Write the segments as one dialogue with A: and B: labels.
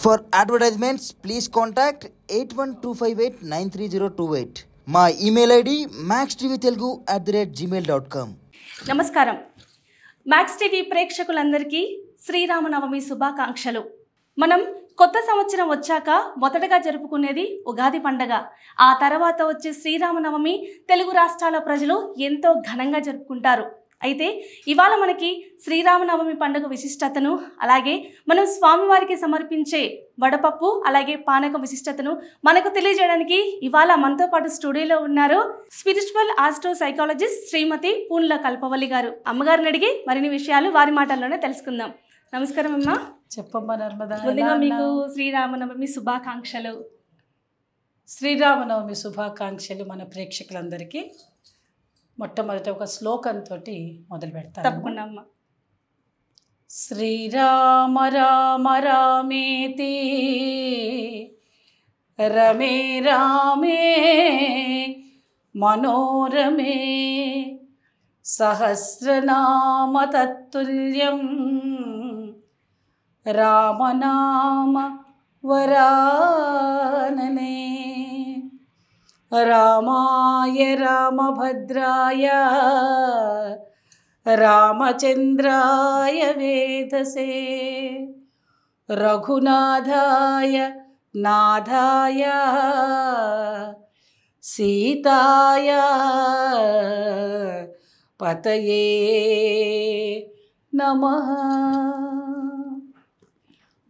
A: For advertisements, please contact 8125893028. మా email ID maxtvtelugu@gmail.com.
B: నమస్కారం. Max TV ప్రేక్షకులందరికీ శ్రీరామనవమి శుభాకాంక్షలు. మనం కొత్త సంవత్సరం వచ్చాక మొదటగా జరుపుకునేది ఉగాది పండగ. ఆ తర్వాత వచ్చే శ్రీరామనవమి తెలుగు రాష్ట్రాల ప్రజలు ఎంతో ఘనంగా జరుపుకుంటారు. అయితే ఇవాళ మనకి శ్రీరామనవమి పండుగ విశిష్టతను, అలాగే మనం స్వామివారికి సమర్పించే వడపప్పు అలాగే పానకం విశిష్టతను మనకు తెలియజేయడానికి ఇవాళ మనతో పాటు స్టూడియోలో ఉన్నారు స్పిరిచువల్ ఆస్ట్రో సైకాలజిస్ట్ శ్రీమతి పూన్ల కల్పవల్లి గారు. అమ్మగారిని అడిగి మరిన్ని విషయాలు వారి మాటల్లోనే తెలుసుకుందాం. నమస్కారం అమ్మా.
C: చెప్పమ్మా నర్మదా.
B: ముందుగా మీకు శ్రీరామనవమి శుభాకాంక్షలు.
C: శ్రీరామనవమి శుభాకాంక్షలు మన ప్రేక్షకులందరికీ. మొట్టమొదట ఒక శ్లోకంతో మొదలు పెడతాను.
B: తప్పకుండా అమ్మా.
C: శ్రీరామ రామ రామేతి రమే రామే మనోరమే సహస్రనామ తత్తుల్యం రామనామ వరాననే. రామాయ రామభద్రాయ రామచంద్రాయ వేధసే రఘునాథాయ నాథాయ సీతాయ పతయే నమః.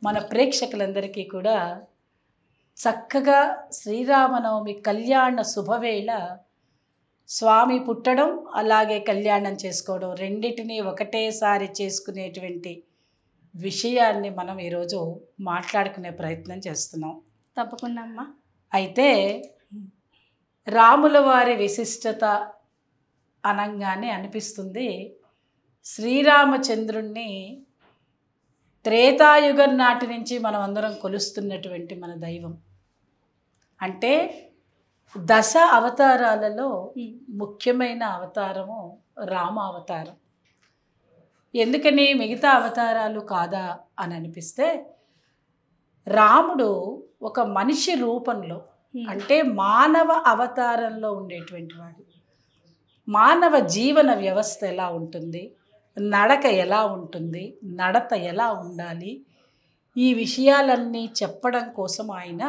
C: మన ప్రేక్షకులందరికీ కూడా చక్కగా శ్రీరామనవమి కళ్యాణ శుభవేళ స్వామి పుట్టడం అలాగే కళ్యాణం చేసుకోవడం రెండింటినీ ఒకటేసారి చేసుకునేటువంటి విషయాన్ని మనం ఈరోజు మాట్లాడుకునే ప్రయత్నం చేస్తున్నాం.
B: తప్పకుండా అమ్మా.
C: అయితే రాముల వారి విశిష్టత అనంగానే అనిపిస్తుంది శ్రీరామచంద్రుణ్ణి త్రేతాయుగం నాటి నుంచి మనం అందరం కొలుస్తున్నటువంటి మన దైవం. అంటే దశ అవతారాలలో ముఖ్యమైన అవతారము రామ అవతారం. ఎందుకని మిగతా అవతారాలు కాదా అని అనిపిస్తే, రాముడు ఒక మనిషి రూపంలో అంటే మానవ అవతారంలో ఉండేటువంటి వాడు. మానవ జీవన వ్యవస్థ ఎలా ఉంటుంది, నడక ఎలా ఉంటుంది, నడత ఎలా ఉండాలి, ఈ విషయాలన్నీ చెప్పడం కోసం ఆయన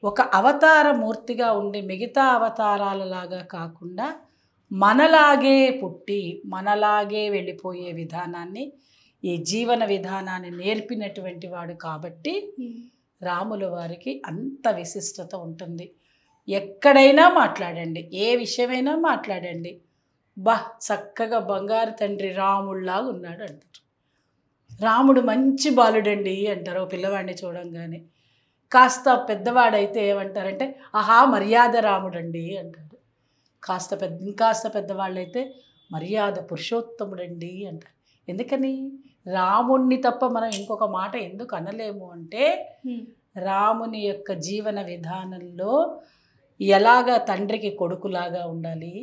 C: ఒక అవతార మూర్తిగా ఉండి మిగతా అవతారాలలాగా కాకుండా మనలాగే పుట్టి మనలాగే వెళ్ళిపోయే విధానాన్ని, ఈ జీవన విధానాన్ని నేర్పినటువంటి వాడు కాబట్టి రాముల వారికి అంత విశిష్టత ఉంటుంది. ఎక్కడైనా మాట్లాడండి, ఏ విషయమైనా మాట్లాడండి, చక్కగా బంగారు తండ్రి రాముడిలాగా ఉన్నాడు అంటారు. రాముడు మంచి బాలుడండి అంటారు ఓ పిల్లవాడిని చూడంగానే. కాస్త పెద్దవాడైతే ఏమంటారంటే ఆహా మర్యాద రాముడండి అంటారు. ఇంకాస్త పెద్దవాళ్ళైతే మర్యాద పురుషోత్తముడండి అంటారు. ఎందుకని? రాముణ్ణి తప్ప మనం ఇంకొక మాట ఎందుకు అనలేము అంటే, రాముని యొక్క జీవన విధానంలో ఎలాగా తండ్రికి కొడుకులాగా ఉండాలి,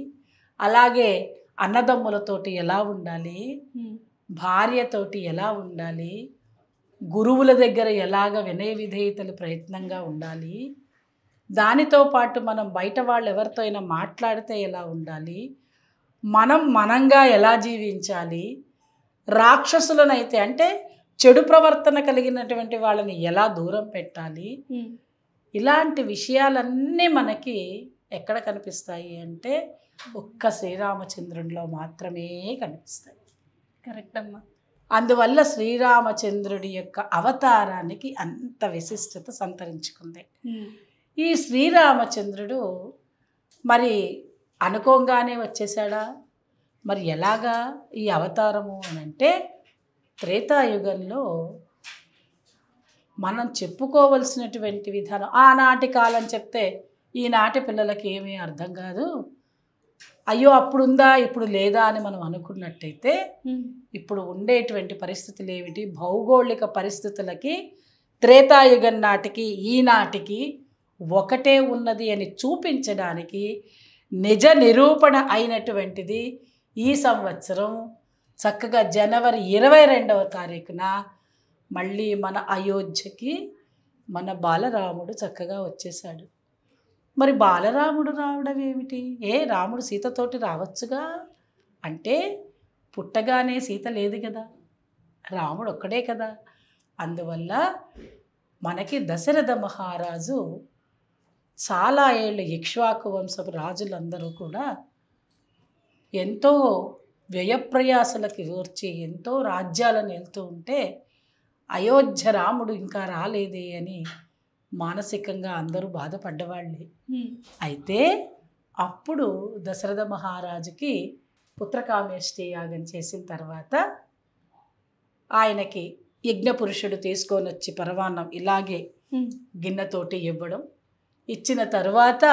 C: అలాగే అన్నదమ్ములతోటి ఎలా ఉండాలి, భార్యతోటి ఎలా ఉండాలి, గురువుల దగ్గర ఎలాగ వినయ విధేయతలు ప్రయత్నంగా ఉండాలి, దానితో పాటు మనం బయట వాళ్ళు ఎవరితో అయినా మాట్లాడితే ఎలా ఉండాలి, మనంగా ఎలా జీవించాలి, రాక్షసులనైతే అంటే చెడు ప్రవర్తన కలిగినటువంటి వాళ్ళని ఎలా దూరం పెట్టాలి, ఇలాంటి విషయాలన్నీ మనకి ఎక్కడ కనిపిస్తాయి అంటే ఒక్క శ్రీరామచంద్రుడిలో మాత్రమే కనిపిస్తాయి.
B: కరెక్ట్ అమ్మా.
C: అందువల్ల శ్రీరామచంద్రుడి యొక్క అవతారానికి అంత విశిష్టత సంతరించుకుంది. ఈ శ్రీరామచంద్రుడు మరి అనుకోగానే వచ్చేసాడా? మరి ఎలాగా ఈ అవతారము అని అంటే, త్రేతాయుగంలో మనం చెప్పుకోవలసినటువంటి విధానం ఆనాటి కాలం చెప్తే ఈనాటి పిల్లలకి ఏమీ అర్థం కాదు. అయ్యో అప్పుడుందా ఇప్పుడు లేదా అని మనం అనుకున్నట్టయితే, ఇప్పుడు ఉండేటువంటి పరిస్థితులు ఏమిటి, భౌగోళిక పరిస్థితులకి త్రేతాయుగం నాటికి ఈనాటికి ఒకటే ఉన్నది అని చూపించడానికి నిజ నిరూపణ అయినటువంటిది ఈ సంవత్సరం చక్కగా జనవరి 22వ తారీఖున మళ్ళీ మన అయోధ్యకి మన బాలరాముడు చక్కగా వచ్చేసాడు. మరి బాలరాముడు రావడం ఏమిటి? రాముడు సీతతోటి రావచ్చుగా అంటే పుట్టగానే సీత లేదు కదా, రాముడు ఒక్కడే కదా. అందువల్ల మనకి దశరథ మహారాజు చాలా ఏళ్ళు ఇక్ష్వాకు వంశపు రాజులందరూ కూడా ఎంతో వ్యయప్రయాసలకి ఓర్చి ఎంతో రాజ్యాలను వెళ్తూ ఉంటే అయోధ్య రాముడు ఇంకా రాలేదే అని మానసికంగా అందరూ బాధపడ్డవాళ్ళే. అయితే అప్పుడు దశరథ మహారాజుకి పుత్రకామేష్టి యాగం చేసిన తర్వాత ఆయనకి యజ్ఞపురుషుడు తీసుకొని వచ్చి పరవాన్నం ఇలాగే గిన్నెతోటి ఇవ్వడం, ఇచ్చిన తర్వాత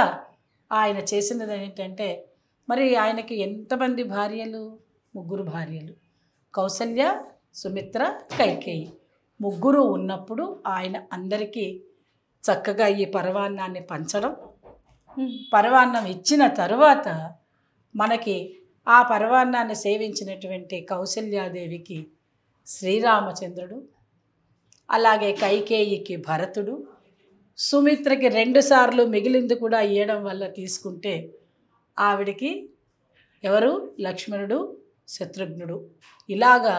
C: ఆయన చేసినది ఏంటంటే, మరి ఆయనకి ఎంతమంది భార్యలు? 3 భార్యలు, కౌసల్య, సుమిత్ర, కైకేయి. 3 ఉన్నప్పుడు ఆయన అందరికీ చక్కగా ఈ పరవాన్నాన్ని పంచడం, పరవాన్నం ఇచ్చిన తరువాత మనకి ఆ పరవాన్నాన్ని సేవించినటువంటి కౌసల్యాదేవికి శ్రీరామచంద్రుడు, అలాగే కైకేయికి భరతుడు, సుమిత్రకి 2 సార్లు మిగిలింది కూడా ఇవ్వడం వల్ల తీసుకుంటే ఆవిడికి ఎవరు? లక్ష్మణుడు, శత్రుఘ్నుడు, ఇలాగా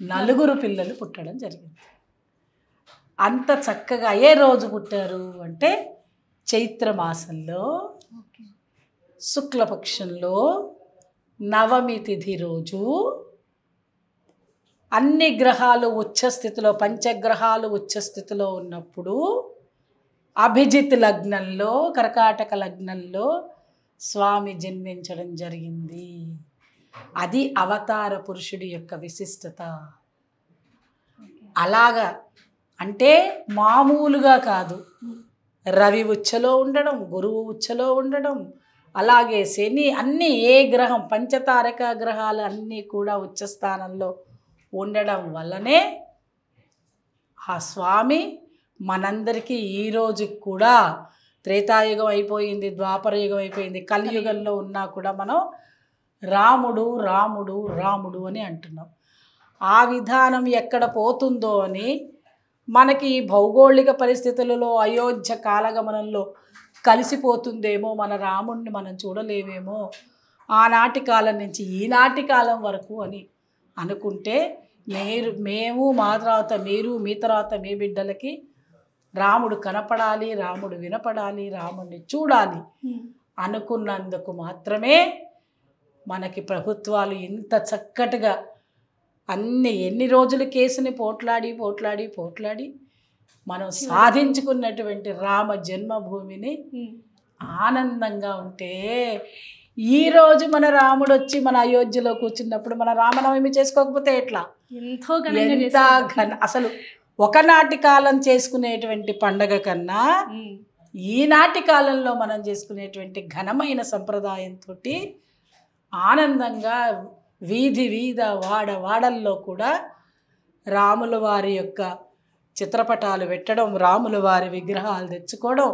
C: 4 పిల్లలు పుట్టడం జరిగింది. అంత చక్కగా ఏ రోజు పుట్టారు అంటే చైత్రమాసంలో శుక్లపక్షంలో నవమి తిథి రోజు అన్ని గ్రహాలు ఉచ్చస్థితిలో, పంచగ్రహాలు ఉచ్చస్థితిలో ఉన్నప్పుడు అభిజిత్ లగ్నంలో, కర్కాటక లగ్నంలో స్వామి జన్మించడం జరిగింది. అది అవతార పురుషుడి యొక్క విశిష్టత. అలాగా అంటే మామూలుగా కాదు, రవి ఉచ్చలో ఉండడం, గురువు ఉచ్చలో ఉండడం, అలాగే శని, అన్నీ ఏ గ్రహం, పంచతారక గ్రహాలు అన్నీ కూడా ఉచ్చస్థానంలో ఉండడం వల్లనే ఆ స్వామి మనందరికీ ఈరోజు కూడా త్రేతాయుగం అయిపోయింది, ద్వాపర యుగం అయిపోయింది, కలియుగంలో ఉన్నా కూడా మనం రాముడు రాముడు రాముడు అని అంటున్నాం. ఆ విధానం ఎక్కడ పోతుందో అని మనకి ఈ భౌగోళిక పరిస్థితులలో అయోధ్య కాలగమనంలో కలిసిపోతుందేమో, మన రాముడిని మనం చూడలేమేమో ఆనాటి కాలం నుంచి ఈనాటి కాలం వరకు అని అనుకుంటే, మేము మా తర్వాత మీరు, మీ తర్వాత మీ బిడ్డలకి రాముడు కనపడాలి, రాముడు వినపడాలి, రాముడిని చూడాలి అనుకున్నందుకు మాత్రమే మనకి ప్రభుత్వాలు ఇంత చక్కటిగా ఎన్ని రోజులు కేసుని పోట్లాడి మనం సాధించుకున్నటువంటి రామ జన్మభూమిని ఆనందంగా ఉంటే, ఈరోజు మన రాముడు వచ్చి మన అయోధ్యలో కూర్చున్నప్పుడు మన రామనవమి చేసుకోకపోతే ఎట్లా? అసలు ఒకనాటి కాలం చేసుకునేటువంటి పండగ కన్నా ఈనాటి కాలంలో మనం చేసుకునేటువంటి ఘనమైన సంప్రదాయంతో ఆనందంగా వీధి వాడల్లో కూడా రాముల వారి యొక్క చిత్రపటాలు పెట్టడం, రాముల వారి విగ్రహాలు తెచ్చుకోవడం,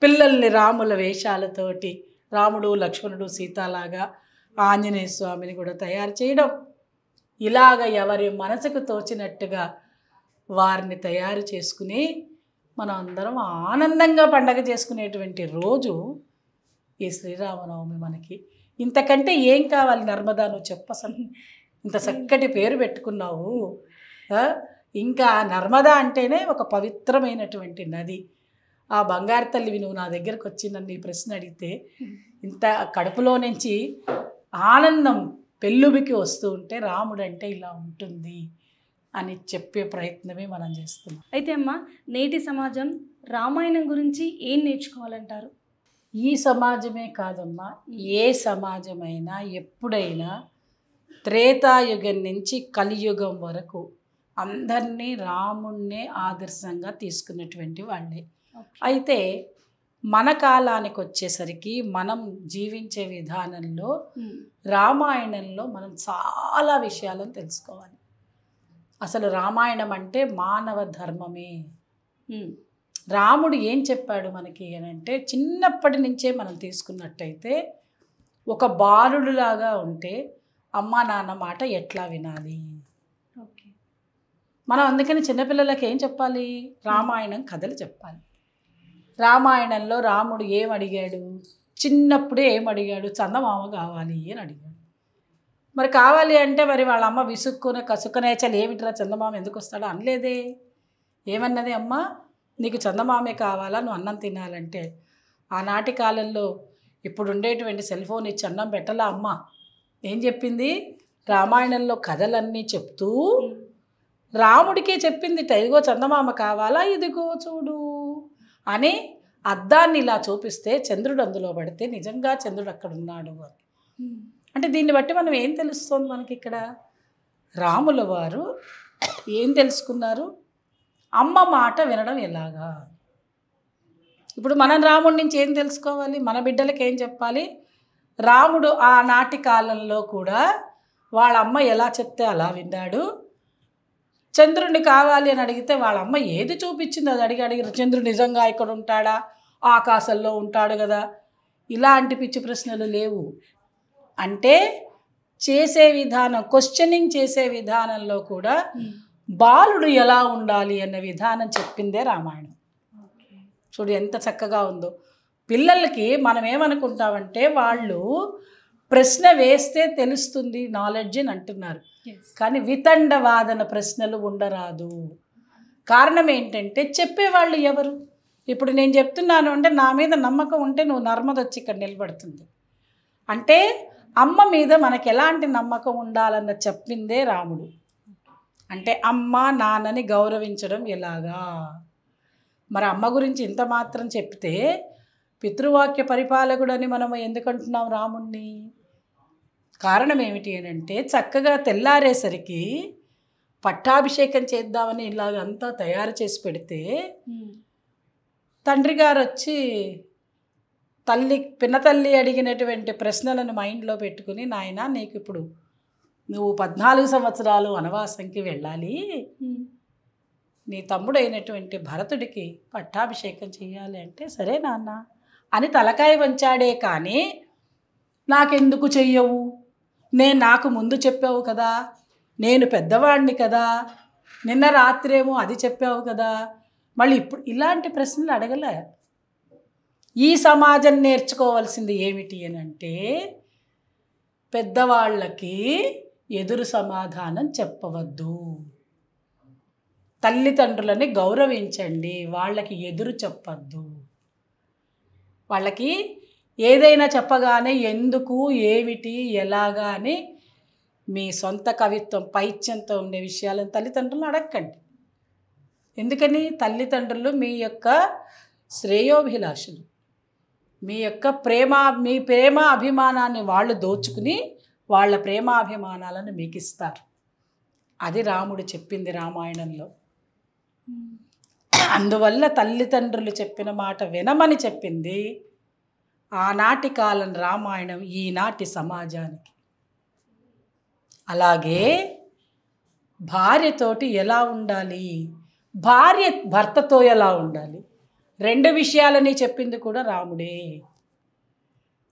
C: పిల్లల్ని రాముల వేషాలతోటి రాముడు, లక్ష్మణుడు, సీతలాగా ఆంజనేయ స్వామిని కూడా తయారు చేయడం, ఇలాగ ఎవరి మనసుకు తోచినట్టుగా వారిని తయారు చేసుకుని మనం అందరం ఆనందంగా పండగ చేసుకునేటువంటి రోజు ఈ శ్రీరామనవమి. మనకి ఇంతకంటే ఏం కావాలి? నర్మదా, నువ్వు చెప్పసలు ఇంత చక్కటి పేరు పెట్టుకున్నావు. ఇంకా నర్మదా అంటేనే ఒక పవిత్రమైనటువంటి నది. ఆ బంగారు తల్లివి నువ్వు నా దగ్గరకు వచ్చి నన్ను ఈ ప్రశ్న అడిగితే ఇంత కడుపులో నుంచి ఆనందం పెళ్ళుబికి వస్తూ ఉంటే రాముడు అంటే ఇలా ఉంటుంది అని చెప్పే ప్రయత్నమే మనం చేస్తున్నాం.
B: అయితే అమ్మ, నేటి సమాజం రామాయణం గురించి ఏం నేర్చుకోవాలంటారు?
C: ఈ సమాజమే కాదమ్మా, ఏ సమాజమైనా ఎప్పుడైనా త్రేతాయుగం నుంచి కలియుగం వరకు అందరినీ రాముణ్ణే ఆదర్శంగా తీసుకున్నటువంటి వాళ్ళే. అయితే మన కాలానికి వచ్చేసరికి మనం జీవించే విధానంలో రామాయణంలో మనం చాలా విషయాలను తెలుసుకోవాలి. అసలు రామాయణం అంటే మానవ ధర్మమే. రాముడు ఏం చెప్పాడు మనకి అని అంటే, చిన్నప్పటి నుంచే మనం తీసుకున్నట్టయితే ఒక బాలుడులాగా ఉంటే అమ్మా నాన్న మాట ఎట్లా వినాలి, మనం అందుకని చిన్నపిల్లలకి ఏం చెప్పాలి? రామాయణం కథలు చెప్పాలి. రామాయణంలో రాముడు ఏం అడిగాడు? చిన్నప్పుడే ఏం అడిగాడు? చందమామ కావాలి అని అడిగాడు. మరి కావాలి అంటే మరి వాళ్ళ అమ్మ విసుక్కున కసుకనేచలు ఏమిటిరా చందమామ ఎందుకు వస్తాడో అనలేదే. ఏమన్నది అమ్మ, నీకు చందమామే కావాలా, నువ్వు అన్నం తినాలంటే. ఆనాటి కాలంలో ఇప్పుడు ఉండేటువంటి సెల్ ఫోన్ ఇచ్చి అన్నం పెట్టలా అమ్మ. ఏం చెప్పింది? రామాయణంలో కథలన్నీ చెప్తూ రాముడికే చెప్పింది. ఇదిగో చందమామ కావాలా, ఇదిగో చూడు అని అద్దాన్ని ఇలా చూపిస్తే చంద్రుడు అందులో పడితే నిజంగా చంద్రుడు అక్కడ ఉన్నాడు అని. అంటే దీన్ని బట్టి మనం ఏం తెలుస్తుంది మనకి ఇక్కడ? రాముల వారు ఏం తెలుసుకున్నారు? అమ్మ మాట వినడం ఎలాగా. ఇప్పుడు మనం రాముడి నుంచి ఏం తెలుసుకోవాలి? మన బిడ్డలకి ఏం చెప్పాలి? రాముడు ఆనాటి కాలంలో కూడా వాళ్ళ అమ్మ ఎలా చెప్తే అలా విన్నాడు. చంద్రుడిని కావాలి అని అడిగితే వాళ్ళ అమ్మ ఏది చూపించింది అది అడిగి చంద్రుడు నిజంగా ఇక్కడ ఉంటాడా, ఆకాశంలో ఉంటాడు కదా, ఇలాంటి పిచ్చి ప్రశ్నలు లేవు. అంటే చేసే విధానం, క్వశ్చనింగ్ చేసే విధానంలో కూడా బాలుడు ఎలా ఉండాలి అన్న విధానం చెప్పిందే రామాయణం. చూడు ఎంత చక్కగా ఉందో. పిల్లలకి మనం ఏమనుకుంటామంటే వాళ్ళు ప్రశ్న వేస్తే తెలుస్తుంది నాలెడ్జ్ అని అంటున్నారు. కానీ వితండవాదన ప్రశ్నలు ఉండరాదు. కారణం ఏంటంటే చెప్పేవాళ్ళు ఎవరు? ఇప్పుడు నేను చెప్తున్నాను అంటే నా మీద నమ్మకం ఉంటే నువ్వు నర్మద వచ్చి ఇక్కడ నిలబడుతుంది. అంటే అమ్మ మీద మనకి ఎలాంటి నమ్మకం ఉండాలన్న చెప్పిందే రాముడు. అంటే అమ్మ నాన్నని గౌరవించడం ఎలాగా. మరి అమ్మ గురించి ఇంత మాత్రం చెప్తే పితృవాక్య పరిపాలకుడని మనం ఎందుకంటున్నాం రాముణ్ణి? కారణం ఏమిటి అని అంటే చక్కగా తెల్లారేసరికి పట్టాభిషేకం చేద్దామని ఇలాగంతా తయారు చేసి పెడితే తండ్రి గారు వచ్చి పిన్నతల్లి అడిగినటువంటి ప్రశ్నలను మైండ్లో పెట్టుకుని, నాయన నీకు ఇప్పుడు నువ్వు 14 సంవత్సరాలు వనవాసంకి వెళ్ళాలి, నీ తమ్ముడైనటువంటి భరతుడికి పట్టాభిషేకం చేయాలి అంటే సరే నాన్న అని తలకాయ వంచాడే. కానీ నాకెందుకు చెయ్యవు, నాకు ముందు చెప్పావు కదా, నేను పెద్దవాడిని కదా, నిన్న రాత్రేమో అది చెప్పావు కదా, మళ్ళీ ఇప్పుడు ఇలాంటి ప్రశ్నలు అడగలే. ఈ సమాజం నేర్చుకోవాల్సింది ఏమిటి అని అంటే పెద్దవాళ్ళకి ఎదురు సమాధానం చెప్పవద్దు. తల్లిదండ్రులని గౌరవించండి, వాళ్ళకి ఎదురు చెప్పద్దు. వాళ్ళకి ఏదైనా చెప్పగానే ఎందుకు ఏమిటి ఎలాగా అని మీ సొంత కవిత్వం పైత్యంతో ఉండే విషయాలను తల్లిదండ్రులను అడగండి. ఎందుకని? తల్లిదండ్రులు మీ యొక్క శ్రేయోభిలాషులు. మీ ప్రేమ అభిమానాన్ని వాళ్ళు దోచుకుని వాళ్ళ ప్రేమాభిమానాలను మీకు ఇస్తారు. అది రాముడు చెప్పింది రామాయణంలో. అందువల్ల తల్లిదండ్రులు చెప్పిన మాట వినమని చెప్పింది ఆనాటి కాలం రామాయణం ఈనాటి సమాజానికి. అలాగే భార్యతోటి ఎలా ఉండాలి, భార్య భర్తతో ఎలా ఉండాలి, 2 విషయాలని చెప్పింది కూడా రాముడే.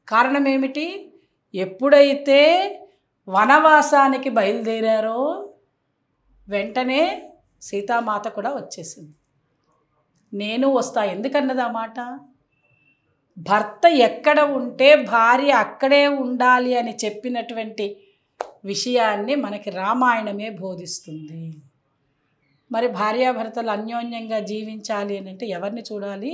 C: కారణం ఏమిటి? ఎప్పుడైతే వనవాసానికి బయలుదేరారో వెంటనే సీతామాత కూడా వచ్చేసింది. నేను వస్తా ఎందుకన్నది ఆ మాట? భర్త ఎక్కడ ఉంటే భార్య అక్కడే ఉండాలి అని చెప్పినటువంటి విషయాన్ని మనకి రామాయణమే బోధిస్తుంది. మరి భార్యాభర్తలు అన్యోన్యంగా జీవించాలి అని అంటే ఎవరిని చూడాలి?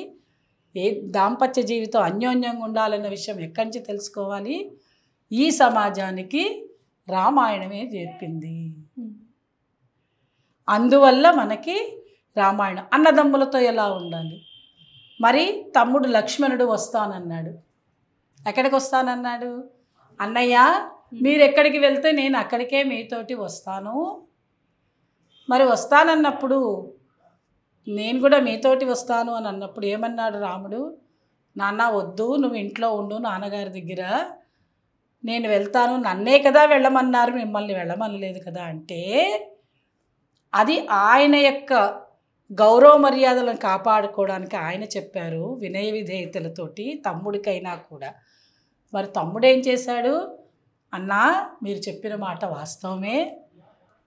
C: ఏ దాంపత్య జీవితం అన్యోన్యంగా ఉండాలన్న విషయం ఎక్కడి నుంచి తెలుసుకోవాలి? ఈ సమాజానికి రామాయణమే చెప్పింది. అందువల్ల మనకి రామాయణం. అన్నదమ్ములతో ఎలా ఉండాలి? మరి తమ్ముడు లక్ష్మణుడు వస్తానన్నాడు. ఎక్కడికి వస్తానన్నాడు? అన్నయ్య మీరు ఎక్కడికి వెళ్తే నేను అక్కడికే మీతోటి వస్తాను. మరి వస్తానన్నప్పుడు నేను కూడా మీతోటి వస్తాను అని అన్నప్పుడు ఏమన్నాడు రాముడు? నాన్న వద్దు, నువ్వు ఇంట్లో ఉండు నాన్నగారి దగ్గర, నేను వెళ్తాను, నన్నే కదా వెళ్ళమన్నారు, మిమ్మల్ని వెళ్ళమనలేదు కదా అంటే అది ఆయన యొక్క గౌరవ మర్యాదలను కాపాడుకోవడానికి ఆయన చెప్పారు వినయ విధేయతలతోటి తమ్ముడికైనా కూడా. మరి తమ్ముడు ఏం చేశాడు? అన్నా మీరు చెప్పిన మాట వాస్తవమే,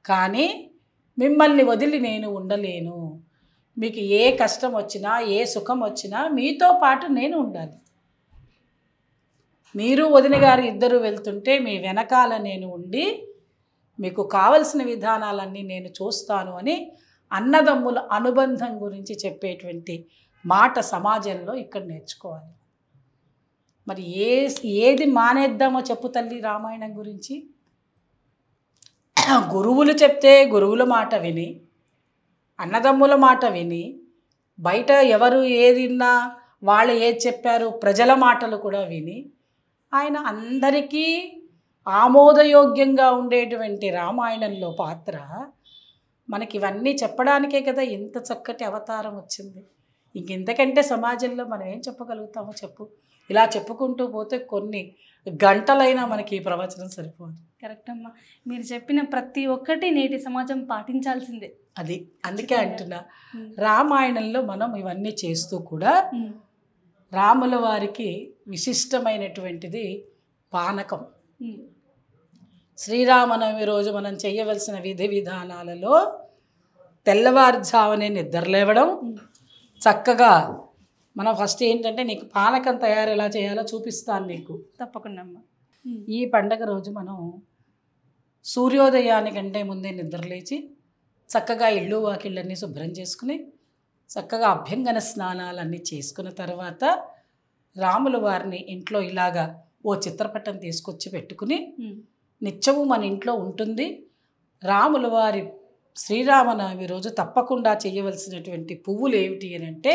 C: కానీ మిమ్మల్ని వదిలి నేను ఉండలేను. మీకు ఏ కష్టం వచ్చినా ఏ సుఖం వచ్చినా మీతో పాటు నేను ఉండాలి. మీరు వదిన గారు ఇద్దరు వెళ్తుంటే మీ వెనకాల నేను ఉండి మీకు కావలసిన విధానాలన్నీ నేను చూస్తాను అని అన్నదమ్ముల అనుబంధం గురించి చెప్పేటువంటి మాట సమాజంలో ఇక్కడ నేర్చుకోవాలి. మరి ఏది మానేద్దామో చెప్పు తల్లి రామాయణం గురించి. గురువులు చెప్తే గురువుల మాట విని, అన్నదమ్ముల మాట విని, బయట ఎవరు ఏదిన్నా వాళ్ళు ఏది చెప్పారు ప్రజల మాటలు కూడా విని, ఆయన అందరికీ ఆమోదయోగ్యంగా ఉండేటువంటి రామాయణంలో పాత్ర మనకి ఇవన్నీ చెప్పడానికే కదా ఇంత చక్కటి అవతారం వచ్చింది. ఇంకెంతకంటే సమాజంలో మనం ఏం చెప్పగలుగుతామో చెప్పు. ఇలా చెప్పుకుంటూ పోతే కొన్ని గంటలైనా మనకి ఈ ప్రవచనం సరిపోదు.
B: కరెక్ట్ అమ్మా. మీరు చెప్పిన ప్రతి ఒక్కటి నేటి సమాజం పాటించాల్సిందే.
C: అది అందుకే అంటున్నా, రామాయణంలో మనం ఇవన్నీ చేస్తూ కూడా రాముల వారికి విశిష్టమైనటువంటిది పానకం. శ్రీరామనవమి రోజు మనం చేయవలసిన విధి విధానాలలో తెల్లవారుజామునే నిద్రలేవడం, చక్కగా మనం ఫస్ట్ ఏంటంటే నీకు పానకం తయారు ఎలా చేయాలో చూపిస్తాను నీకు.
B: తప్పకుండా అమ్మా.
C: ఈ పండగ రోజు మనం సూర్యోదయానికంటే ముందే నిద్రలేచి చక్కగా ఇళ్ళు వాకిళ్ళన్నీ శుభ్రం చేసుకుని చక్కగా అభ్యంగన స్నానాలన్నీ చేసుకున్న తర్వాత రాముల వారిని ఇంట్లో ఇలాగా ఓ చిత్రపటం తీసుకొచ్చి పెట్టుకుని నిత్యము మన ఇంట్లో ఉంటుంది. రాముల వారి శ్రీరామనవమి రోజు తప్పకుండా చేయవలసినటువంటి పువ్వులు ఏమిటి అని అంటే,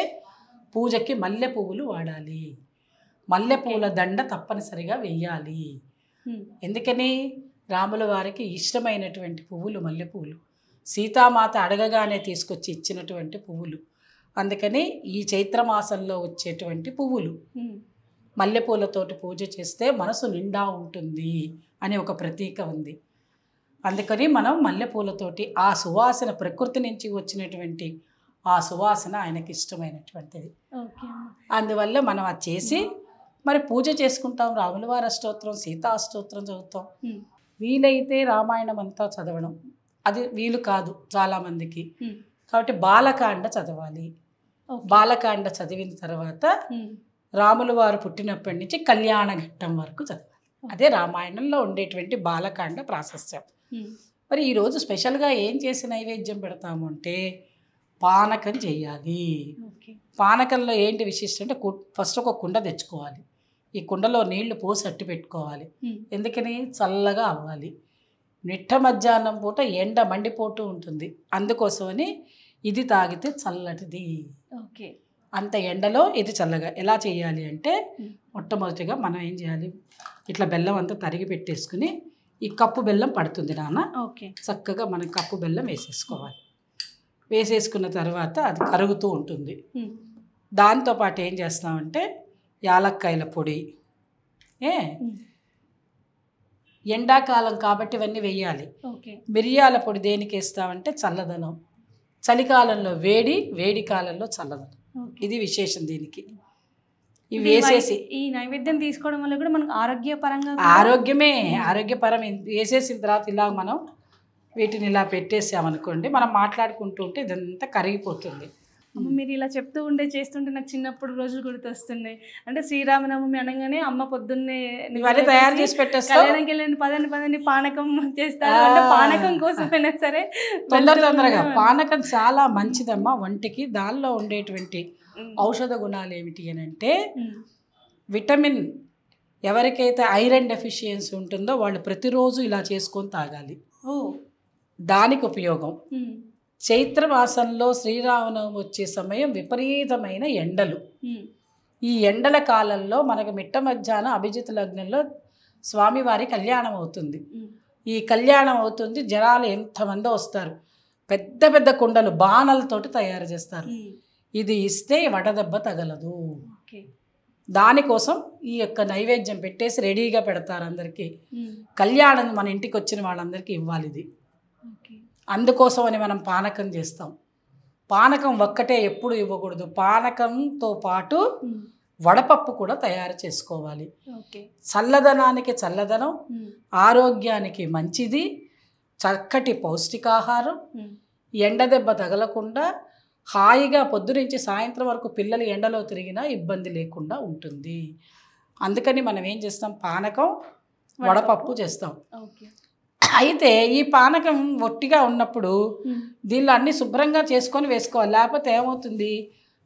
C: పూజకి మల్లె పువ్వులు వాడాలి, మల్లె పువ్వుల దండ తప్పనిసరిగా వెయ్యాలి. ఎందుకని? రాముల వారికి ఇష్టమైనటువంటి పువ్వులు మల్లె పువ్వులు, సీతామాత అడగగానే తీసుకొచ్చి ఇచ్చినటువంటి పువ్వులు. అందుకని ఈ చైత్రమాసంలో వచ్చేటువంటి పువ్వులు మల్లెపూలతోటి పూజ చేస్తే మనసు నిండా ఉంటుంది అని ఒక ప్రతీక ఉంది. అందుకని మనం మల్లెపూలతోటి ఆ సువాసన, ప్రకృతి నుంచి వచ్చినటువంటి ఆ సువాసన ఆయనకి ఇష్టమైనటువంటిది. అందువల్ల మనం అది చేసి మరి పూజ చేసుకుంటాం. రాముల వారి అష్టోత్తరం, సీతా అష్టోత్తరం చదువుతాం. వీలైతే రామాయణం అంతా చదవడం అది వీలు కాదు చాలామందికి. కాబట్టి బాలకాండ చదవాలి. బాలకాండ చదివిన తర్వాత రాముల వారు పుట్టినప్పటి నుంచి కళ్యాణ ఘట్టం వరకు చదవాలి. అదే రామాయణంలో ఉండేటువంటి బాలకాండ ప్రాశస్త్యం. మరి ఈరోజు స్పెషల్గా ఏం చేసి నైవేద్యం పెడతాము అంటే పానకం చేయాలి. పానకంలో ఏంటి విశిష్టం అంటే, ఫస్ట్ ఒక కుండ తెచ్చుకోవాలి. ఈ కుండలో నీళ్లు పోసి అట్టి పెట్టుకోవాలి. ఎందుకని? చల్లగా అవ్వాలి. నిట్ట మధ్యాహ్నం పూట ఎండ మండిపోతూ ఉంటుంది, అందుకోసమని ఇది తాగితే చల్లటిది. ఓకే. అంత ఎండలో ఇది చల్లగా ఎలా చేయాలి అంటే, మొట్టమొదటిగా మనం ఏం చేయాలి, ఇట్లా బెల్లం అంతా తరిగి పెట్టేసుకుని, ఈ కప్పు బెల్లం పడుతుంది నాన్న, ఓకే, చక్కగా మనం కప్పు బెల్లం వేసేసుకోవాలి. వేసేసుకున్న తర్వాత అది కరుగుతూ ఉంటుంది. దాంతోపాటు ఏం చేస్తామంటే యాలక్కాయల పొడి, ఎండాకాలం కాబట్టి ఇవన్నీ వేయాలి. మిరియాల పొడి దేనికి వేస్తామంటే చల్లదనం, చలికాలంలో వేడి, వేడి కాలంలో చల్లదనం. ఇది విశేషం దీనికి. ఇవి వేసేసి
B: ఈ నైవేద్యం తీసుకోవడం వల్ల కూడా మనకు
C: ఆరోగ్యపరం. వేసేసిన తర్వాత ఇలా మనం వీటిని ఇలా పెట్టేసామనుకోండి, మనం మాట్లాడుకుంటూ ఉంటే ఇదంతా కరిగిపోతుంది.
B: అమ్మ మీరు ఇలా చెప్తూ ఉంటే చేస్తుంటే నాకు చిన్నప్పుడు రోజులు గుర్తొస్తున్నాయి. అంటే శ్రీరామనవమి అనగానే అమ్మ పొద్దున్నే
C: తయారు చేసి పెట్టేస్తాం,
B: కళ్యాణంకి వెళ్ళండి పదండి పానకం చేస్తారు. అంటే పానకం కోసమైనా సరే
C: తొందరగా. పానకం చాలా మంచిదమ్మా ఒంటికి. దానిలో ఉండేటువంటి ఔషధ గుణాలు ఏమిటి అని అంటే, విటమిన్, ఎవరికైతే ఐరన్ డెఫిషియన్సీ ఉంటుందో వాళ్ళు ప్రతిరోజు ఇలా చేసుకొని తాగాలి. దానికి ఉపయోగం. చైత్రమాసంలో శ్రీరామనవమి వచ్చే సమయం విపరీతమైన ఎండలు. ఈ ఎండల కాలంలో మనకు మిట్ట మధ్యాహ్నం అభిజిత్ లగ్నంలో స్వామివారి కళ్యాణం అవుతుంది. ఈ కళ్యాణం అవుతుంది, జనాలు ఎంతమంది వస్తారు, పెద్ద పెద్ద కుండలు బాణలతోటి తయారు చేస్తారు. ఇది ఇస్తే వడదెబ్బ తగలదు. దానికోసం ఈ యొక్క నైవేద్యం పెట్టేసి రెడీగా పెడతారు అందరికీ. కళ్యాణం మన ఇంటికి వచ్చిన వాళ్ళందరికీ ఇవ్వాలి ఇది. అందుకోసమని మనం పానకం చేస్తాం. పానకం ఒక్కటే ఎప్పుడు ఇవ్వకూడదు, పానకంతో పాటు వడపప్పు కూడా తయారు చేసుకోవాలి. చల్లదనానికి చల్లదనం, ఆరోగ్యానికి మంచిది, చక్కటి పౌష్టికాహారం. ఎండ దెబ్బ తగలకుండా హాయిగా పొద్దునుంచి సాయంత్రం వరకు పిల్లలు ఎండలో తిరిగినా ఇబ్బంది లేకుండా ఉంటుంది. అందుకని మనం ఏం చేస్తాం, పానకం వడపప్పు చేస్తాం.
B: ఓకే.
C: అయితే ఈ పానకం ఒట్టిగా ఉన్నప్పుడు దీనిలో అన్ని శుభ్రంగా చేసుకొని వేసుకోవాలి. లేకపోతే ఏమవుతుంది,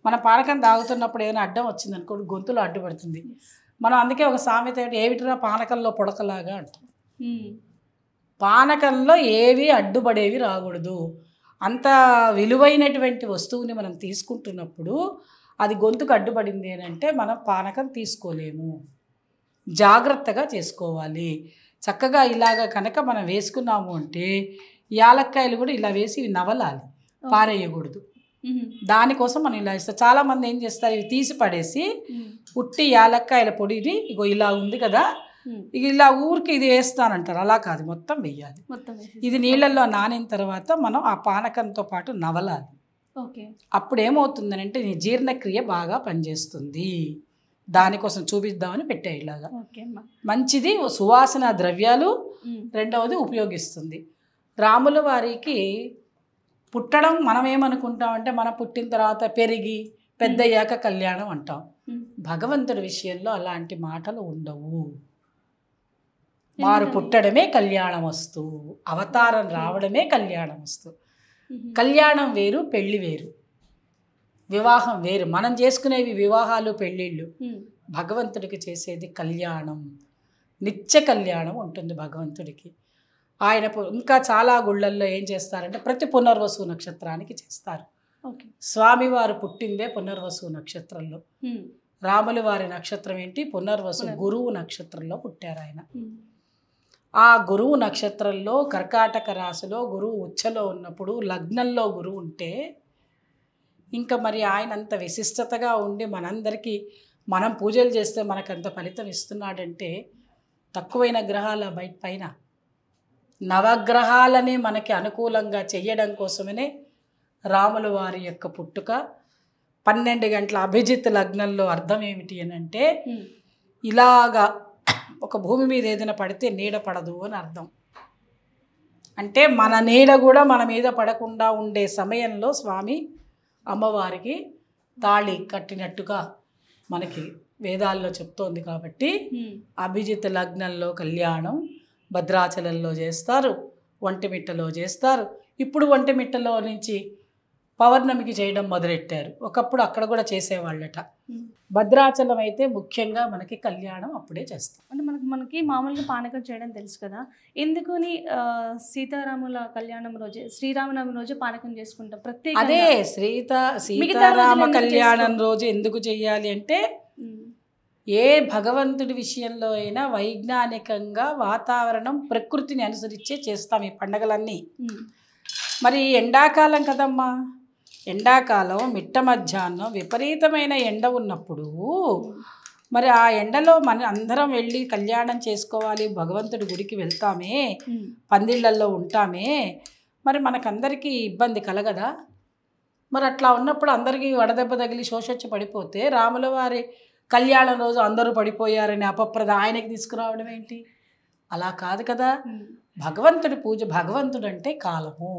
C: మన పానకం తాగుతున్నప్పుడు ఏమైనా అడ్డం వచ్చింది అనుకోండి, గొంతులో అడ్డుపడుతుంది. మనం అందుకే ఒక సామెత ఏమిటిరా పానకంలో పొడకలాగా అంటాం. పానకంలో ఏవి అడ్డుపడేవి రాకూడదు. అంత విలువైనటువంటి వస్తువుని మనం తీసుకుంటున్నప్పుడు అది గొంతుకు అడ్డుపడింది అని అంటే మనం పానకం తీసుకోలేము. జాగ్రత్తగా చేసుకోవాలి. చక్కగా ఇలాగ కనుక మనం వేసుకున్నాము అంటే యాలక్కాయలు కూడా ఇలా వేసి ఇవి నవలాలి, పారేయకూడదు. దానికోసం మనం ఇలా ఇస్తాం. చాలామంది ఏం చేస్తారు, ఇవి తీసి పడేసి ఉట్టి యాలక్కాయల పొడిని ఇగో ఇలా ఉంది కదా, ఇక ఇలా ఊరికి ఇది వేస్తానంటారు. అలా కాదు, మొత్తం వెయ్యాలి. ఇది నీళ్ళల్లో నానిన తర్వాత మనం ఆ పానకంతో పాటు నవలాలి. అప్పుడు ఏమవుతుందని అంటే నీ జీర్ణక్రియ బాగా పనిచేస్తుంది. దానికోసం చూపిద్దామని పెట్టే ఇలాగా. మంచిది, సువాసన ద్రవ్యాలు. రెండవది ఉపయోగిస్తుంది. రాముల వారికి పుట్టడం మనం ఏమనుకుంటామంటే మనం పుట్టిన తర్వాత పెరిగి పెద్దయ్యాక కళ్యాణం అంటాం. భగవంతుడి విషయంలో అలాంటి మాటలు ఉండవు. వారు పుట్టడమే కళ్యాణం వస్తు, అవతారం రావడమే కళ్యాణం వస్తు. కళ్యాణం వేరు, పెళ్లి వేరు, వివాహం వేరు. మనం చేసుకునేవి వివాహాలు పెళ్ళిళ్ళు. భగవంతుడికి చేసేది కళ్యాణం, నిత్య కళ్యాణం ఉంటుంది భగవంతుడికి. ఆయన ఇంకా చాలా గుళ్ళల్లో ఏం చేస్తారంటే ప్రతి పునర్వసు నక్షత్రానికి చేస్తారు. స్వామివారు పుట్టిందే పునర్వసు నక్షత్రంలో. రాముల వారి నక్షత్రం ఏంటి, పునర్వసు, గురువు నక్షత్రంలో పుట్టారు ఆయన. ఆ గురువు నక్షత్రంలో కర్కాటక రాశిలో గురువు ఉచ్చలో ఉన్నప్పుడు లగ్నంలో గురువు ఉంటే ఇంకా మరి ఆయన అంత విశిష్టతగా ఉండి మనందరికీ మనం పూజలు చేస్తే మనకంత ఫలితం ఇస్తున్నాడంటే తక్కువైన గ్రహాల పైన నవగ్రహాలని మనకి అనుకూలంగా చెయ్యడం కోసమనే రాముల వారి యొక్క పుట్టుక. 12 గంటల అభిజిత్ లగ్నంలో అర్థం ఏమిటి అని అంటే ఇలాగా ఒక భూమి మీద ఏదైనా పడితే నీడ పడదు అని అర్థం. అంటే మన నీడ కూడా మన మీద పడకుండా ఉండే సమయంలో స్వామి అమ్మవారికి తాళి కట్టినట్టుగా మనకి వేదాల్లో చెప్తోంది. కాబట్టి అభిజిత్ లగ్నంలో కళ్యాణం భద్రాచలంలో చేస్తారు, ఒంటిమిట్టలో చేస్తారు. ఇప్పుడు ఒంటిమిట్టలో నుంచి పౌర్ణమికి చేయడం మొదలెట్టారు. ఒకప్పుడు అక్కడ కూడా చేసేవాళ్ళట. భద్రాచలం అయితే ముఖ్యంగా మనకి కళ్యాణం అప్పుడే చేస్తాం.
B: అంటే మనకి మామూలుగా పానకం చేయడం తెలుసు కదా, ఎందుకని సీతారాముల కళ్యాణం రోజే, శ్రీరామనవమి రోజు పానకం చేసుకుంటాం ప్రత్యేక.
C: అదే సీతారామ కళ్యాణం రోజు ఎందుకు చెయ్యాలి అంటే ఏ భగవంతుడి విషయంలో అయినా వైజ్ఞానికంగా వాతావరణం ప్రకృతిని అనుసరించే చేస్తాం ఈ పండగలన్నీ. మరి ఎండాకాలం కదమ్మా, ఎండాకాలం మిట్ట మధ్యాహ్నం విపరీతమైన ఎండ ఉన్నప్పుడు మరి ఆ ఎండలో మన అందరం వెళ్ళి కళ్యాణం చేసుకోవాలి, భగవంతుడి గుడికి వెళ్తామే, పందిళ్ళల్లో ఉంటామే, మరి మనకందరికీ ఇబ్బంది కలగదా? మరి అట్లా ఉన్నప్పుడు అందరికీ వడదెబ్బ తగిలి శోషొచ్చి పడిపోతే రాముల వారి కళ్యాణం రోజు అందరూ పడిపోయారని అపప్రద ఆయనకి తీసుకురావడం ఏంటి? అలా కాదు కదా. భగవంతుడి పూజ, భగవంతుడు అంటే కాలము.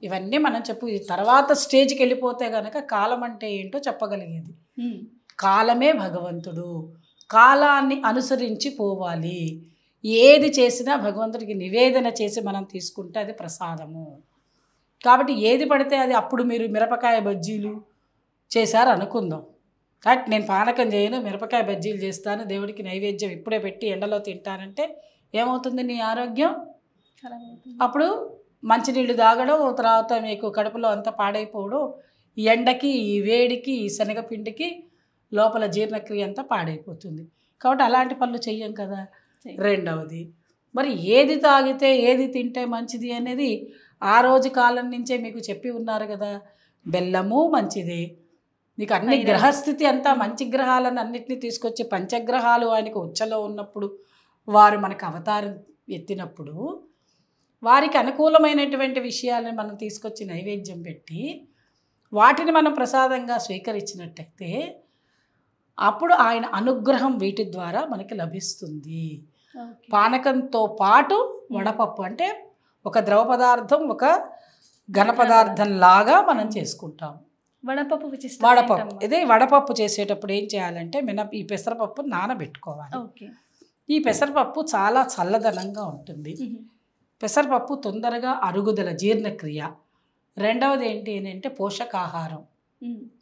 C: ఇవన్నీ మనం చెప్పు తర్వాత స్టేజ్కి వెళ్ళిపోతే కనుక కాలం అంటే ఏంటో చెప్పగలిగేది. కాలమే భగవంతుడు, కాలాన్ని అనుసరించి పోవాలి. ఏది చేసినా భగవంతుడికి నివేదన చేసి మనం తీసుకుంటే అది ప్రసాదము. కాబట్టి ఏది పడితే అది, అప్పుడు మీరు మిరపకాయ బజ్జీలు చేశారు అనుకుందాం, కాబట్టి నేను పానకం చేయను, మిరపకాయ బజ్జీలు చేస్తాను, దేవుడికి నైవేద్యం ఇప్పుడే పెట్టి ఎండలో తింటానంటే ఏమవుతుంది? నీ ఆరోగ్యం అప్పుడు మంచినీళ్ళు తాగడం, తర్వాత మీకు కడుపులో అంతా పాడైపోవడం, ఈ ఎండకి, ఈ వేడికి, ఈ శనగపిండికి లోపల జీర్ణక్రియ అంతా పాడైపోతుంది. కాబట్టి అలాంటి పనులు చెయ్యం కదా. రెండవది, మరి ఏది తాగితే ఏది తింటే మంచిది అనేది ఆ రోజు కాలం నుంచే మీకు చెప్పి ఉన్నారు కదా. బెల్లము మంచిది. మీకు అన్ని గ్రహస్థితి అంతా మంచి గ్రహాలను అన్నిటినీ తీసుకొచ్చి, పంచగ్రహాలు ఆయనకు ఉచ్చలో ఉన్నప్పుడు, వారు మనకు అవతారం ఎత్తినప్పుడు వారికి అనుకూలమైనటువంటి విషయాలను మనం తీసుకొచ్చి నైవేద్యం పెట్టి వాటిని మనం ప్రసాదంగా స్వీకరించినట్టయితే అప్పుడు ఆయన అనుగ్రహం వీటి ద్వారా మనకి లభిస్తుంది. పానకంతో పాటు వడపప్పు అంటే ఒక ద్రవ పదార్థం, ఒక ఘన పదార్థం లాగా మనం చేసుకుంటాము.
B: వడపప్పు విశిష్టత
C: వడపప్పు
B: ఏంటమ్మా?
C: ఇదే వడపప్పు చేసేటప్పుడు ఏం చేయాలంటే ఈ పెసరపప్పు నానబెట్టుకోవాలి.
B: ఓకే.
C: ఈ పెసరపప్పు చాలా చల్లదనంగా ఉంటుంది. పెసరపప్పు తొందరగా అరుగుదల, జీర్ణక్రియ. రెండవది ఏంటి అంటే పోషకాహారం.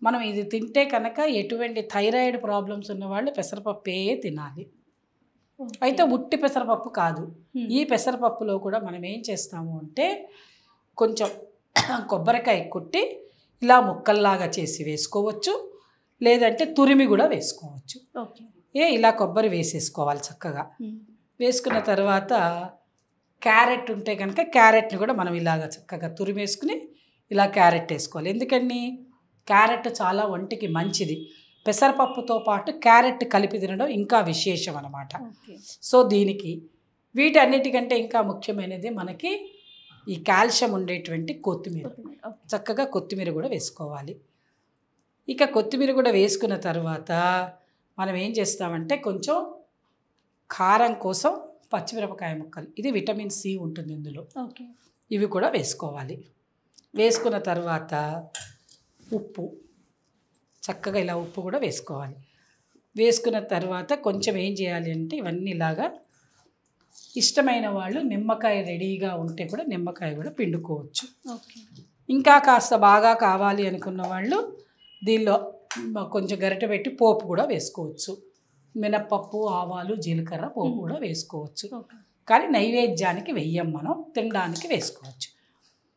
C: మనం ఇది తింటే కనుక ఎటువంటి థైరాయిడ్ ప్రాబ్లమ్స్ ఉన్నవాళ్ళు పెసరపప్పే తినాలి. అయితే ఉట్టి పెసరపప్పు కాదు, ఈ పెసరపప్పులో కూడా మనం ఏం చేస్తాము అంటే కొంచెం కొబ్బరికాయ కొట్టి ఇలా ముక్కల్లాగా చేసి వేసుకోవచ్చు, లేదంటే తురిమి కూడా వేసుకోవచ్చు.
B: ఓకే.
C: ఇలా కొబ్బరి వేసేసుకోవాలి చక్కగా. వేసుకున్న తర్వాత క్యారెట్ ఉంటే కనుక క్యారెట్ని కూడా మనం ఇలాగ చక్కగా తురిమేసుకుని ఇలా క్యారెట్ వేసుకోవాలి. ఎందుకని క్యారెట్ చాలా ఒంటికి మంచిది. పెసరపప్పుతో పాటు క్యారెట్ కలిపి తినడం ఇంకా విశేషం అన్నమాట. సో దీనికి వీటన్నిటికంటే ఇంకా ముఖ్యమైనది మనకి ఈ కాల్షియం ఉండేటువంటి కొత్తిమీర. చక్కగా కొత్తిమీర కూడా వేసుకోవాలి. ఇక కొత్తిమీర కూడా వేసుకున్న తర్వాత మనం ఏం చేస్తామంటే కొంచెం కారం కోసం పచ్చిమిరపకాయ ముక్కలు, ఇది విటమిన్ సి ఉంటుంది ఇందులో, ఇవి కూడా వేసుకోవాలి. వేసుకున్న తర్వాత ఉప్పు, చక్కగా ఇలా ఉప్పు కూడా వేసుకోవాలి. వేసుకున్న తర్వాత కొంచెం ఏం చేయాలి అంటే ఇవన్నీ ఇలాగా ఇష్టమైన వాళ్ళు నిమ్మకాయ రెడీగా ఉంటే కూడా నిమ్మకాయ కూడా పిండుకోవచ్చు. ఇంకా కాస్త బాగా కావాలి అనుకున్న వాళ్ళు దీనిలో కొంచెం గరిటె పెట్టి పోపు కూడా వేసుకోవచ్చు. మినప్పప్పు, ఆవాలు, జీలకర్ర పోపు కూడా వేసుకోవచ్చు. కానీ నైవేద్యానికి వెయ్యం, మనం తినడానికి వేసుకోవచ్చు.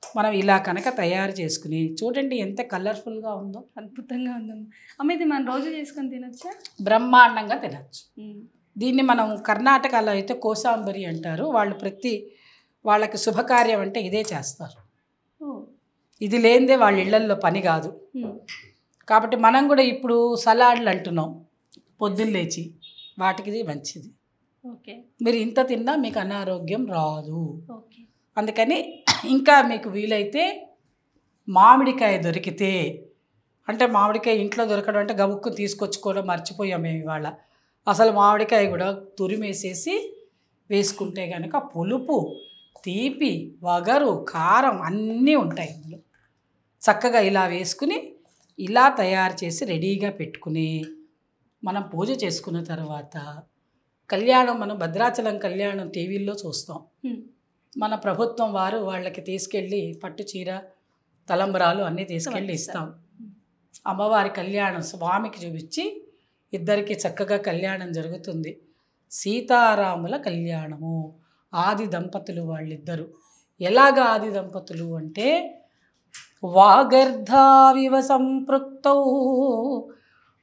C: మనం ఇలా కనుక తయారు చేసుకుని చూడండి ఎంత కలర్ఫుల్గా ఉందో,
B: అద్భుతంగా ఉందమ్మా. అమ్మ ఇది మనం రోజు చేసుకొని తినొచ్చా?
C: బ్రహ్మాండంగా తినచ్చు. దీన్ని మనం కర్ణాటకలో అయితే కోసాంబరి అంటారు. వాళ్ళు వాళ్ళకి శుభకార్యం అంటే ఇదే చేస్తారు. ఇది లేనిదే వాళ్ళ ఇళ్లల్లో పని కాదు. కాబట్టి మనం కూడా ఇప్పుడు సలాడ్లు అంటున్నాం పొద్దున్న లేచి, వాటికి ఇది మంచిది. మీరు ఇంత తిన్నా మీకు అనారోగ్యం రాదు. అందుకని ఇంకా మీకు వీలైతే మామిడికాయ దొరికితే, అంటే మామిడికాయ ఇంట్లో దొరకడం అంటే గబుక్కు తీసుకొచ్చుకోవడం మర్చిపోయాం మేము ఇవాళ. అసలు మామిడికాయ కూడా తురిమేసేసి వేసుకుంటే కనుక పులుపు, తీపి, వగరు, కారం అన్నీ ఉంటాయి ఇందులో. చక్కగా ఇలా వేసుకుని ఇలా తయారు చేసి రెడీగా పెట్టుకుని మనం పూజ చేసుకున్న తర్వాత కళ్యాణం, మనం భద్రాచలం కళ్యాణం టీవీల్లో చూస్తాం. మన ప్రభుత్వం వారు వాళ్ళకి తీసుకెళ్ళి పట్టు చీర, తలంబరాలు అన్నీ తీసుకెళ్ళి ఇస్తాం. అమ్మవారి కళ్యాణం స్వామికి చూపించి ఇద్దరికి చక్కగా కళ్యాణం జరుగుతుంది. సీతారాముల కళ్యాణము, ఆది దంపతులు వాళ్ళిద్దరు. ఎలాగ ఆది దంపతులు అంటే వాగర్ధావివ సంపృక్తౌ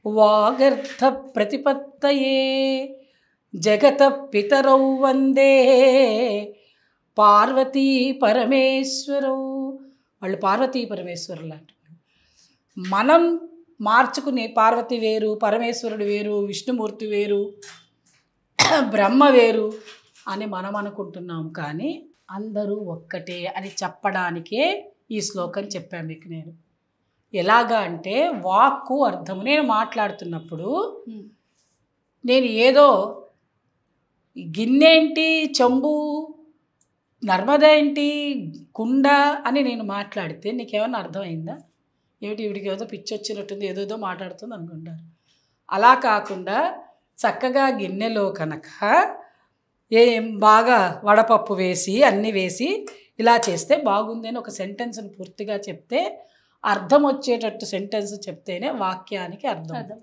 C: వాగర్ధ ప్రతిపత్తయే జగత పితరౌ వందే పార్వతీ పరమేశ్వరౌ. వాళ్ళు పార్వతీ పరమేశ్వరులు లాంటి. మనం మార్చుకునే పార్వతి వేరు, పరమేశ్వరుడు వేరు, విష్ణుమూర్తి వేరు, బ్రహ్మ వేరు అని మనం అనుకుంటున్నాం. కానీ అందరూ ఒక్కటే అని చెప్పడానికే ఈ శ్లోకం చెప్పాను మీకు నేను. ఎలాగా అంటే వాక్కు అర్థము. నేను మాట్లాడుతున్నప్పుడు నేను ఏదో గిన్నెంటి, చెంబు, నర్మద ఏంటి, కుండ అని నేను మాట్లాడితే నీకేమన్నా అర్థమైందా? ఏమిటి వీడికి ఏదో పిచ్చి వచ్చినట్టుంది, ఏదోదో మాట్లాడుతుంది అనుకుంటారు. అలా కాకుండా చక్కగా గిన్నెలో కనుక బాగా వడపప్పు వేసి అన్నీ వేసి ఇలా చేస్తే బాగుంది అని ఒక సెంటెన్స్ని పూర్తిగా చెప్తే, అర్థం వచ్చేటట్టు సెంటెన్స్ చెప్తేనే వాక్యానికి అర్థం.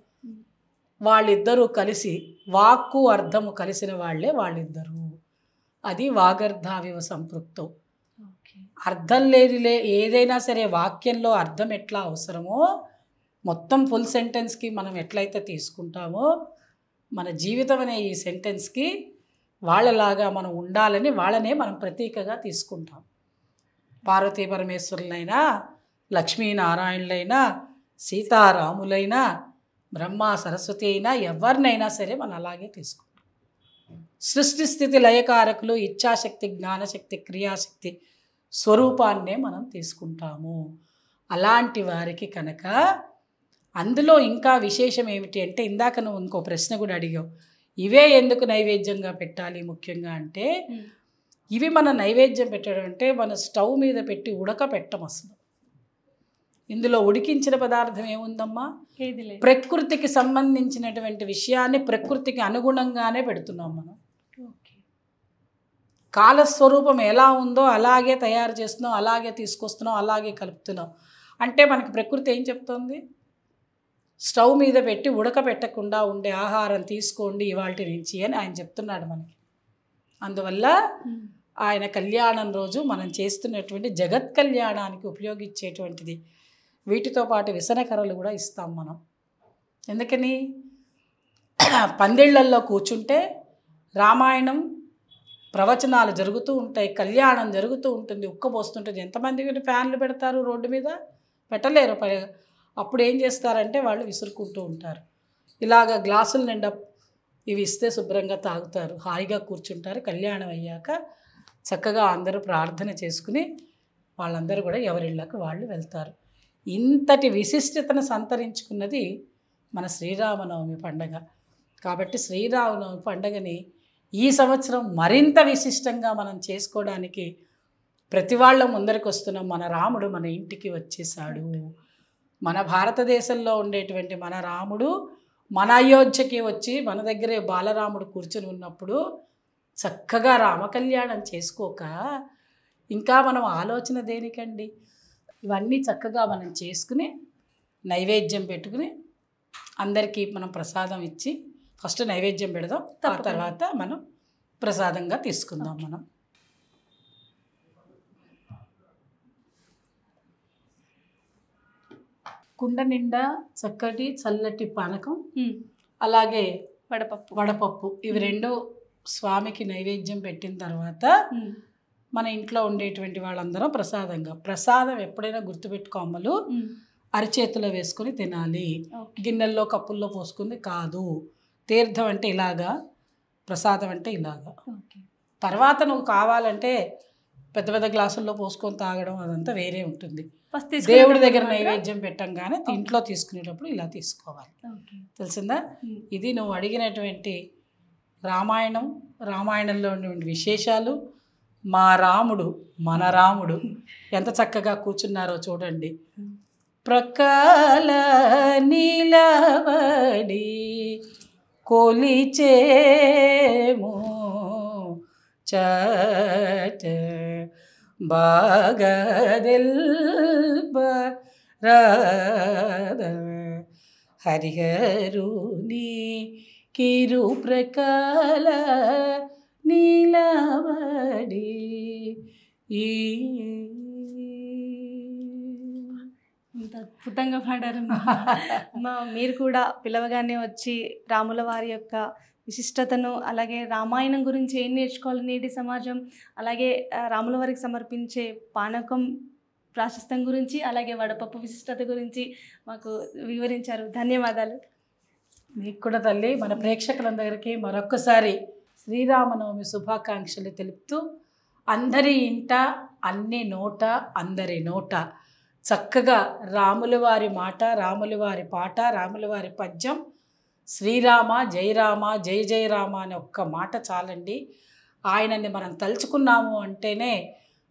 C: వాళ్ళిద్దరూ కలిసి, వాక్కు అర్థము కలిసిన వాళ్ళే వాళ్ళిద్దరూ. అది వాగర్ధావివ సంపృక్తం. అర్థం లేదులే, ఏదైనా సరే వాక్యంలో అర్థం ఎట్లా అవసరమో మొత్తం ఫుల్ సెంటెన్స్కి మనం ఎట్లయితే తీసుకుంటామో, మన జీవితం అనే ఈ సెంటెన్స్కి వాళ్ళలాగా మనం ఉండాలని వాళ్ళనే మనం ప్రతీకగా తీసుకుంటాం. పార్వతీ పరమేశ్వరులైనా, లక్ష్మీనారాయణులైనా, సీతారాములైనా, బ్రహ్మ సరస్వతి అయినా, ఎవరినైనా సరే మనం అలాగే తీసుకుంటాం. సృష్టి స్థితి లయకారకులు, ఇచ్ఛాశక్తి, జ్ఞానశక్తి, క్రియాశక్తి స్వరూపాన్నే మనం తీసుకుంటాము. అలాంటి వారికి కనుక అందులో ఇంకా విశేషం ఏమిటి అంటే, ఇందాక నువ్వు ఇంకో ప్రశ్న కూడా అడిగావు, ఇవే ఎందుకు నైవేద్యంగా పెట్టాలి ముఖ్యంగా అంటే, ఇవి మన నైవేద్యం పెట్టడం అంటే మన స్టవ్ మీద పెట్టి ఉడకపెట్టం అసలు. ఇందులో ఉడికించిన పదార్థం ఏముందమ్మా?
B: ఏది లేదు.
C: ప్రకృతికి సంబంధించినటువంటి విషయాన్ని ప్రకృతికి అనుగుణంగానే పెడుతున్నాం మనం.
B: ఓకే.
C: కాలస్వరూపం ఎలా ఉందో అలాగే తయారు చేస్తున్నాం, అలాగే తీసుకొస్తున్నాం, అలాగే కలుపుతున్నాం. అంటే మనకి ప్రకృతి ఏం చెప్తుంది? స్టవ్ మీద పెట్టి ఉడకపెట్టకుండా ఉండే ఆహారం తీసుకోండి ఇవాల్టి నుంచి అని ఆయన చెప్తున్నాడు మనకి. అందువల్ల ఆయన కళ్యాణం రోజు మనం చేస్తున్నటువంటి జగత్ కళ్యాణానికి ఉపయోగించేటువంటిది. వీటితో పాటు విసనకర్రలు కూడా ఇస్తాం మనం. ఎందుకని? పందిళ్ళల్లో కూర్చుంటే రామాయణం ప్రవచనాలు జరుగుతూ ఉంటాయి, కళ్యాణం జరుగుతూ ఉంటుంది, ఉక్కబోస్తుంటుంది. ఎంతమంది ఫ్యాన్లు పెడతారు రోడ్డు మీద? పెట్టలేరు. అప్పుడు ఏం చేస్తారంటే వాళ్ళు విసురుకుంటూ ఉంటారు. ఇలాగ గ్లాసుల నిండా ఇవి ఇస్తే శుభ్రంగా తాగుతారు, హాయిగా కూర్చుంటారు. కళ్యాణం అయ్యాక చక్కగా అందరూ ప్రార్థన చేసుకుని వాళ్ళందరూ కూడా ఎవరిళ్ళకు వాళ్ళు వెళ్తారు. ఇంతటి విశిష్టతను సంతరించుకున్నది మన శ్రీరామనవమి పండగ. కాబట్టి శ్రీరామనవమి పండగని ఈ సంవత్సరం మరింత విశిష్టంగా మనం చేసుకోవడానికి ప్రతి వాళ్ళ ముందరికి వస్తున్నాం. మన రాముడు మన ఇంటికి వచ్చేసాడు. మన భారతదేశంలో ఉండేటువంటి మన రాముడు మన అయోధ్యకి వచ్చి మన దగ్గరే బాలరాముడు కూర్చొని ఉన్నప్పుడు చక్కగా రామకళ్యాణం చేసుకోక ఇంకా మనం ఆలోచన దేనికండి? ఇవన్నీ చక్కగా మనం చేసుకుని నైవేద్యం పెట్టుకుని అందరికీ మనం ప్రసాదం ఇచ్చి ఫస్ట్ నైవేద్యం పెడదాం, ఆ తర్వాత మనం ప్రసాదంగా తీసుకుందాం. మనం కుండ నిండా చక్కటి చల్లటి పానకం, అలాగే వడపప్పు ఇవి రెండు స్వామికి నైవేద్యం పెట్టిన తర్వాత మన ఇంట్లో ఉండేటువంటి వాళ్ళందరం ప్రసాదం ఎప్పుడైనా గుర్తుపెట్టుకో అమ్మలు, అరిచేతిలో వేసుకొని తినాలి. గిన్నెల్లో కప్పుల్లో పోసుకుంది కాదు. తీర్థం అంటే ఇలాగా, ప్రసాదం అంటే ఇలాగా. తర్వాత నువ్వు కావాలంటే పెద్ద పెద్ద గ్లాసుల్లో పోసుకొని తాగడం అదంతా వేరే ఉంటుంది. దేవుడి దగ్గర నైవేద్యం పెట్టంగానే ఇంట్లో తీసుకునేటప్పుడు ఇలా తీసుకోవాలి. తెలిసిందా? ఇది నువ్వు అడిగినటువంటి రామాయణంలో ఉన్నటువంటి విశేషాలు. మా రాముడు, మన రాముడు ఎంత చక్కగా కూర్చున్నారో చూడండి. ప్రకాల నీలవడి కొలిచేమో చట బాగదెల్బ రాధ హరిహరుని కిరు ప్రకాల నీలవడి.
B: ఇంత అద్భుతంగా పాడారు మీరు కూడా. పిలవగానే వచ్చి రాముల వారి యొక్క విశిష్టతను, అలాగే రామాయణం గురించి ఏం నేర్చుకోవాలి నేటి సమాజం, అలాగే రాముల వారికి సమర్పించే పానకం ప్రాశస్త్యం గురించి, అలాగే వడపప్పు విశిష్టత గురించి మాకు వివరించారు. ధన్యవాదాలు.
C: మీకు కూడా తల్లి. మన ప్రేక్షకులందరికీ మరొక్కసారి శ్రీరామనవమి శుభాకాంక్షలు తెలుపుతూ, అందరి ఇంట అన్ని నోట అందరి నోట చక్కగా రాముల వారి మాట, రాముల వారి పాట, రాముల వారి పద్యం, శ్రీరామ జై రామ జై జై రామ అనే ఒక్క మాట చాలండి. ఆయనని మనం తలుచుకున్నాము అంటేనే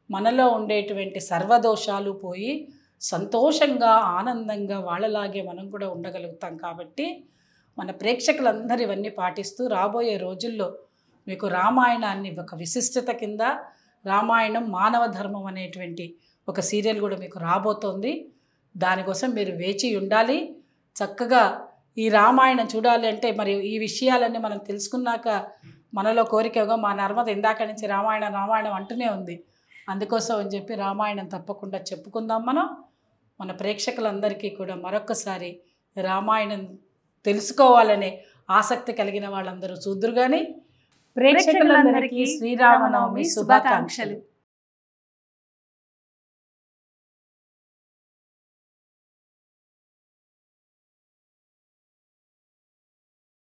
C: మనలో ఉండేటువంటి సర్వదోషాలు పోయి సంతోషంగా ఆనందంగా వాళ్ళలాగే మనం కూడా ఉండగలుగుతాం. కాబట్టి మన ప్రేక్షకులందరూ ఇవన్నీ పాటిస్తూ రాబోయే రోజుల్లో మీకు రామాయణాన్ని ఒక విశిష్టత కింద, రామాయణం మానవ ధర్మం అనేటువంటి ఒక సీరియల్ కూడా మీకు రాబోతోంది. దానికోసం మీరు వేచి ఉండాలి. చక్కగా ఈ రామాయణం చూడాలి అంటే మరి ఈ విషయాలన్నీ మనం తెలుసుకున్నాక మనలో కోరికగా మా నర్మద ఇందాక నుంచి రామాయణం అంటూనే ఉంది. అందుకోసం అని చెప్పి రామాయణం తప్పకుండా చెప్పుకుందాం. మన ప్రేక్షకులందరికీ కూడా మరొక్కసారి రామాయణం తెలుసుకోవాలనే ఆసక్తి కలిగిన వాళ్ళందరూ చూద్దురు కానీ. ప్రేక్షకులందరికీ శ్రీరామనవమి శుభాకాంక్షలు.